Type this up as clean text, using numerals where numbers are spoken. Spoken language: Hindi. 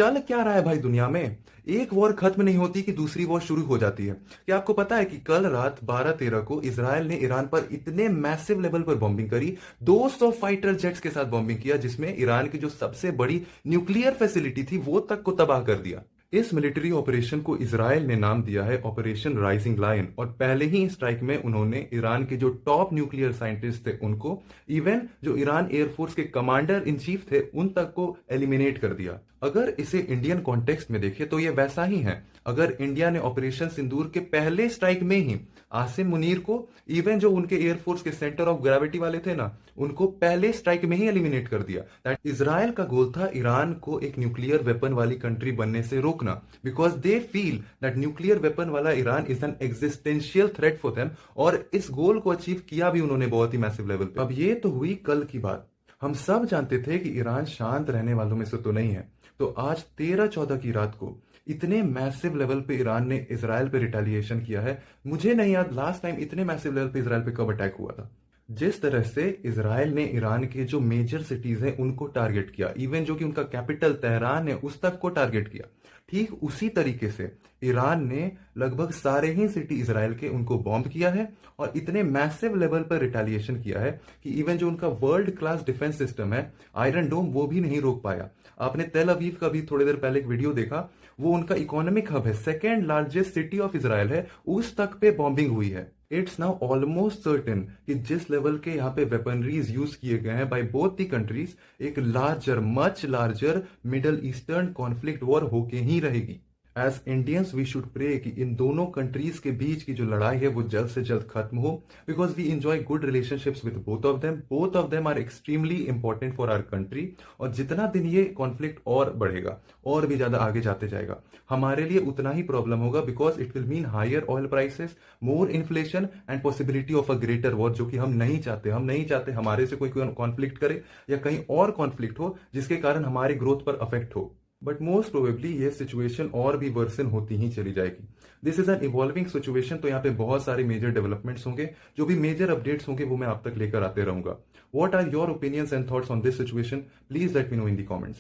चल क्या रहा है भाई दुनिया में? एक वॉर खत्म नहीं होती कि दूसरी वॉर शुरू हो जाती है। क्या आपको पता है कि कल रात 12-13 को इसराइल ने ईरान पर इतने मैसिव लेवल पर बॉम्बिंग करी, 200 फाइटर जेट्स के साथ बॉम्बिंग किया, जिसमें ईरान की जो सबसे बड़ी न्यूक्लियर फैसिलिटी थी वो तक को तबाह कर दिया। इस मिलिट्री ऑपरेशन को इसराइल ने नाम दिया है ऑपरेशन राइजिंग लायन, और पहले ही स्ट्राइक में उन्होंने ईरान के जो टॉप न्यूक्लियर साइंटिस्ट थे उनको, इवन जो ईरान एयरफोर्स के कमांडर इन चीफ थे उन तक को एलिमिनेट कर दिया। अगर इसे इंडियन कॉन्टेक्स्ट में देखें तो ये वैसा ही है। अगर इंडिया ने ऑपरेशन सिंदूर के पहले स्ट्राइक में ही आसिम मुनीर को, इवन जो उनके एयरफोर्स के सेंटर ऑफ ग्रेविटी वाले थे ना, उनको पहले स्ट्राइक में ही एलिमिनेट कर दिया। दैट इजराइल का गोल था ईरान को एक न्यूक्लियर वेपन वाली कंट्री बनने से रोकना, because they feel that nuclear weapon वाला Iran is an existential threat for them, और इस गोल को अचीव किया भी उन्होंने बहुत ही मैसिव लेवल पे। अब ये तो हुई कल की बात। हम सब जानते थे कि ईरान शांत रहने वालों में से तो नहीं है। तो आज 13-14 की रात को इतने मैसिव लेवल पे ईरान ने इसराइल पे रिटेलिएशन किया है। मुझे नहीं याद लास्ट टाइम इतने मैसिव लेवल पे इसराइल पे कब अटैक हुआ था। जिस तरह से इसराइल ने ईरान के जो मेजर सिटीज हैं उनको टारगेट किया, इवन जो कि उनका कैपिटल तेहरान है उस तक को टारगेट किया, ठीक उसी तरीके से ईरान ने लगभग सारे ही सिटी इसराइल के उनको बॉम्ब किया है, और इतने मैसिव लेवल पर रिटेलिएशन किया है कि इवन जो उनका वर्ल्ड क्लास डिफेंस सिस्टम है आयरन डोम, वो भी नहीं रोक पाया। आपने तेल अवीव का भी थोड़ी देर पहले एक वीडियो देखा, वो उनका इकोनॉमिक हब है, second largest city of Israel है, उस तक पे बॉम्बिंग हुई है। इट्स नाउ ऑलमोस्ट सर्टेन कि जिस लेवल के यहाँ पे वेपनरीज यूज किए गए हैं बाय बोथ दी कंट्रीज, एक larger, much larger middle eastern conflict war होके ही रहेगी। As Indians we should pray कि इन दोनों कंट्रीज के बीच की जो लड़ाई है वो जल्द से जल्द खत्म हो, because we enjoy good relationships with both of them are extremely important for our country. और जितना दिन ये कॉन्फ्लिक्ट और बढ़ेगा और भी ज्यादा आगे जाते जाएगा, हमारे लिए उतना ही प्रॉब्लम होगा, because it will mean higher oil prices, more inflation and possibility of a greater war, जो कि हम नहीं चाहते। हम नहीं चाहते हमारे से कोई कॉन्फ्लिक्ट करे या कहीं और कॉन्फ्लिक्ट हो जिसके कारण हमारी ग्रोथ पर अफेक्ट हो। बट मोस्ट प्रोबेबली ये सिचुएशन और भी वर्सन होती ही चली जाएगी। This is an evolving situation, तो यहाँ पे बहुत सारे मेजर डेवलपमेंट्स होंगे, जो भी मेजर अपडेट्स होंगे वो मैं आप तक लेकर आते रहूंगा। What are your opinions and thoughts on this situation? Please let me know in the comments.